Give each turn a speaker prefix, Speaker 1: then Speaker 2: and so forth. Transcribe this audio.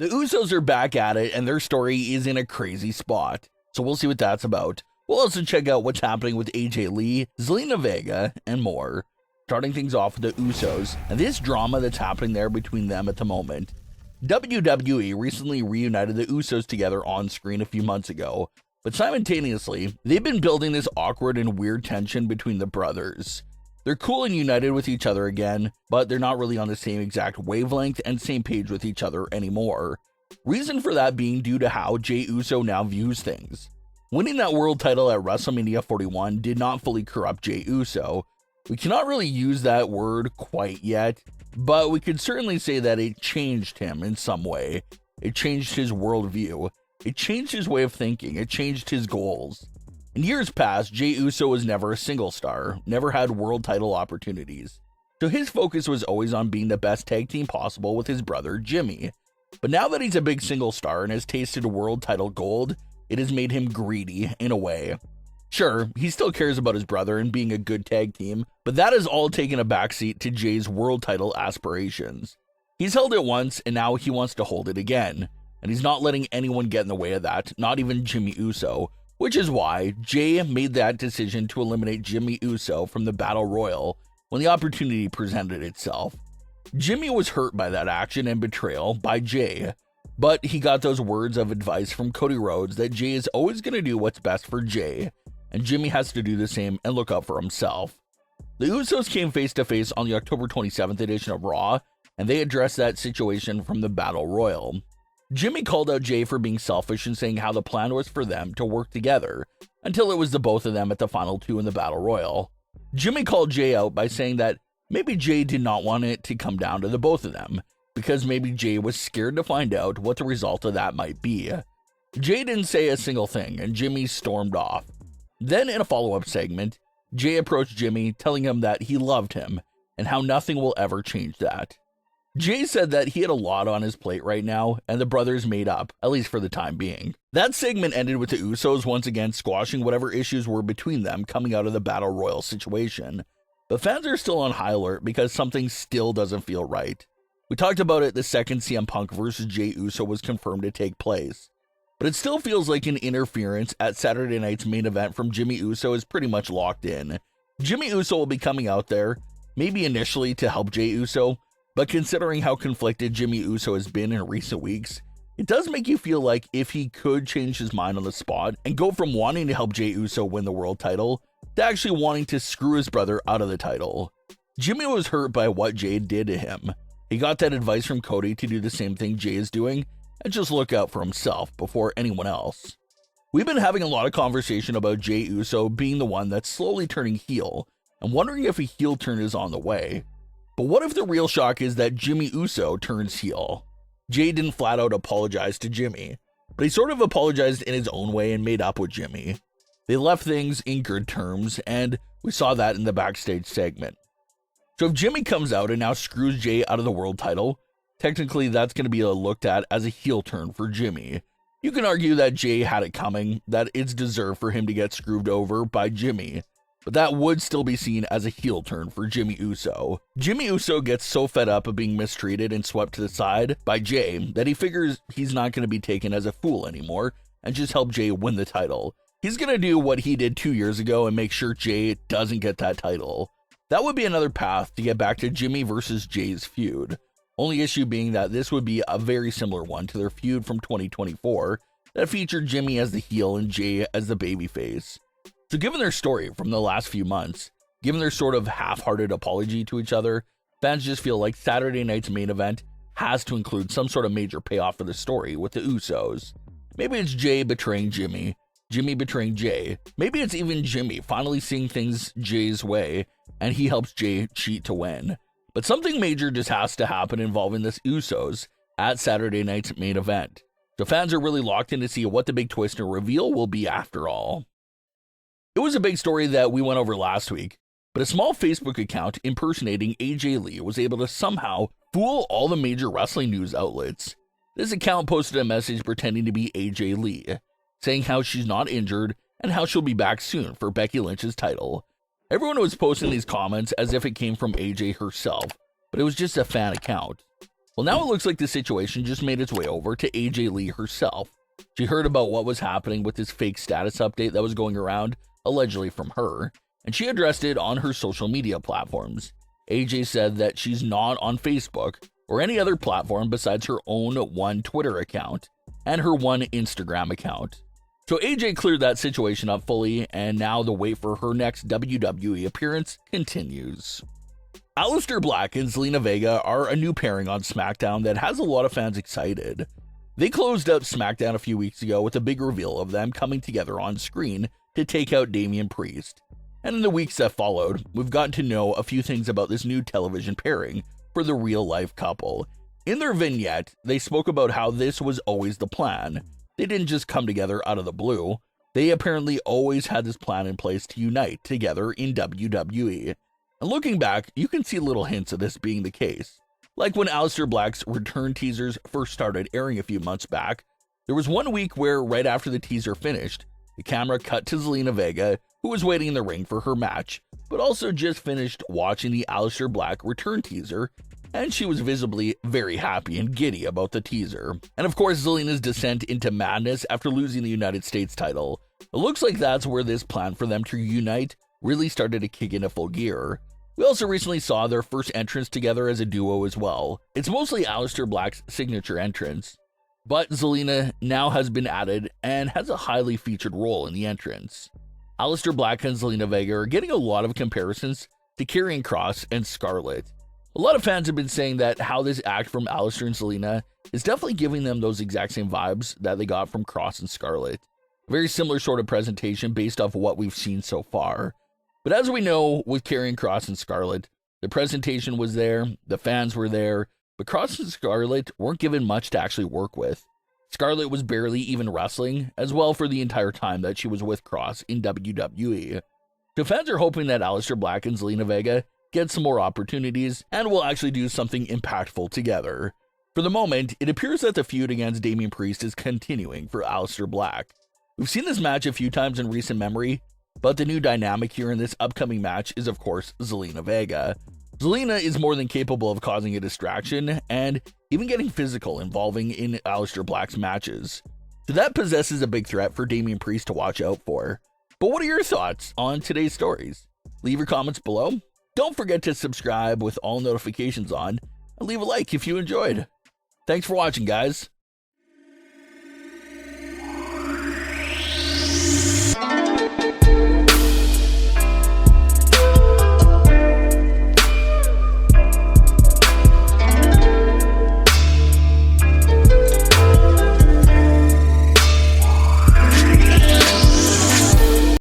Speaker 1: The Usos are back at it, and their story is in a crazy spot. So we'll see what that's about. We'll also check out what's happening with AJ Lee, Zelina Vega, and more. Starting things off with the Usos, and this drama that's happening there between them at the moment. WWE recently reunited the Usos together on screen a few months ago, but simultaneously, they've been building this awkward and weird tension between the brothers. They're cool and united with each other again, but they're not really on the same exact wavelength and same page with each other anymore. Reason for that being due to how Jey Uso now views things. Winning that world title at WrestleMania 41 did not fully corrupt Jey Uso. We cannot really use that word quite yet, but we could certainly say that it changed him in some way. It changed his worldview. It changed his way of thinking. It changed his goals. In years past, Jey Uso was never a single star, never had world title opportunities. So his focus was always on being the best tag team possible with his brother Jimmy. But now that he's a big single star and has tasted world title gold, it has made him greedy in a way. Sure, he still cares about his brother and being a good tag team, but that has all taken a backseat to Jey's world title aspirations. He's held it once, and now he wants to hold it again. And he's not letting anyone get in the way of that, not even Jimmy Uso, which is why Jey made that decision to eliminate Jimmy Uso from the Battle Royal when the opportunity presented itself. Jimmy was hurt by that action and betrayal by Jey, but he got those words of advice from Cody Rhodes that Jey is always going to do what's best for Jey, and Jimmy has to do the same and look out for himself. The Usos came face to face on the October 27th edition of Raw, and they addressed that situation from the Battle Royal. Jimmy called out Jey for being selfish and saying how the plan was for them to work together until it was the both of them at the final two in the Battle Royal. Jimmy called Jey out by saying that maybe Jey did not want it to come down to the both of them because maybe Jey was scared to find out what the result of that might be. Jey didn't say a single thing and Jimmy stormed off. Then in a follow-up segment, Jey approached Jimmy telling him that he loved him and how nothing will ever change that. Jey said that he had a lot on his plate right now, and the brothers made up, at least for the time being. That segment ended with the Usos once again squashing whatever issues were between them coming out of the Battle Royal situation. But fans are still on high alert because something still doesn't feel right. We talked about it the second CM Punk versus Jey Uso was confirmed to take place. But it still feels like an interference at Saturday night's main event from Jimmy Uso is pretty much locked in. Jimmy Uso will be coming out there, maybe initially to help Jey Uso, but considering how conflicted Jimmy Uso has been in recent weeks, it does make you feel like if he could change his mind on the spot and go from wanting to help Jey Uso win the world title to actually wanting to screw his brother out of the title. Jimmy was hurt by what Jey did to him. He got that advice from Cody to do the same thing Jey is doing and just look out for himself before anyone else. We've been having a lot of conversation about Jey Uso being the one that's slowly turning heel and wondering if a heel turn is on the way. But what if the real shock is that Jimmy Uso turns heel? Jey didn't flat out apologize to Jimmy, but he sort of apologized in his own way and made up with Jimmy. They left things in good terms, and we saw that in the backstage segment. So if Jimmy comes out and now screws Jey out of the world title, technically that's going to be looked at as a heel turn for Jimmy. You can argue that Jey had it coming, that it's deserved for him to get screwed over by Jimmy, but that would still be seen as a heel turn for Jimmy Uso. Jimmy Uso gets so fed up of being mistreated and swept to the side by Jey that he figures he's not going to be taken as a fool anymore and just help Jey win the title. He's going to do what he did 2 years ago and make sure Jey doesn't get that title. That would be another path to get back to Jimmy versus Jey's feud. Only issue being that this would be a very similar one to their feud from 2024 that featured Jimmy as the heel and Jey as the babyface. So given their story from the last few months, given their sort of half-hearted apology to each other, fans just feel like Saturday night's main event has to include some sort of major payoff for the story with the Usos. Maybe it's Jey betraying Jimmy, Jimmy betraying Jey. Maybe it's even Jimmy finally seeing things Jey's way and he helps Jey cheat to win. But something major just has to happen involving this Usos at Saturday night's main event. So fans are really locked in to see what the big twist and reveal will be after all. It was a big story that we went over last week, but a small Facebook account impersonating AJ Lee was able to somehow fool all the major wrestling news outlets. This account posted a message pretending to be AJ Lee, saying how she's not injured and how she'll be back soon for Becky Lynch's title. Everyone was posting these comments as if it came from AJ herself, but it was just a fan account. Well, now it looks like the situation just made its way over to AJ Lee herself. She heard about what was happening with this fake status update that was going around, allegedly from her, and she addressed it on her social media platforms. AJ said that she's not on Facebook or any other platform besides her own one Twitter account and her one Instagram account. So AJ cleared that situation up fully, and now the wait for her next WWE appearance continues. Aleister Black and Zelina Vega are a new pairing on Smackdown that has a lot of fans excited. They closed out Smackdown a few weeks ago with a big reveal of them coming together on screen to take out Damian Priest. And in the weeks that followed, we've gotten to know a few things about this new television pairing for the real-life couple. In their vignette, they spoke about how this was always the plan. They didn't just come together out of the blue. They apparently always had this plan in place to unite together in WWE. And looking back, you can see little hints of this being the case. Like when Aleister Black's return teasers first started airing a few months back, there was one week where right after the teaser finished, the camera cut to Zelina Vega, who was waiting in the ring for her match, but also just finished watching the Aleister Black return teaser, and she was visibly very happy and giddy about the teaser. And of course, Zelina's descent into madness after losing the United States title. It looks like that's where this plan for them to reunite really started to kick into full gear. We also recently saw their first entrance together as a duo as well. It's mostly Aleister Black's signature entrance, but Zelina now has been added and has a highly featured role in the entrance. Aleister Black and Zelina Vega are getting a lot of comparisons to Karrion Kross and Scarlett. A lot of fans have been saying that how this act from Aleister and Zelina is definitely giving them those exact same vibes that they got from Kross and Scarlett. A very similar sort of presentation based off of what we've seen so far. But as we know with Karrion Kross and Scarlett, the presentation was there, the fans were there, but Kross and Scarlett weren't given much to actually work with. Scarlett was barely even wrestling as well for the entire time that she was with Kross in WWE. So fans are hoping that Aleister Black and Zelina Vega get some more opportunities and will actually do something impactful together. For the moment, it appears that the feud against Damian Priest is continuing for Aleister Black. We've seen this match a few times in recent memory, but the new dynamic here in this upcoming match is of course Zelina Vega. Zelina is more than capable of causing a distraction and even getting physical involving in Aleister Black's matches. So that possesses a big threat for Damian Priest to watch out for. But what are your thoughts on today's stories? Leave your comments below. Don't forget to subscribe with all notifications on and leave a like if you enjoyed. Thanks for watching, guys.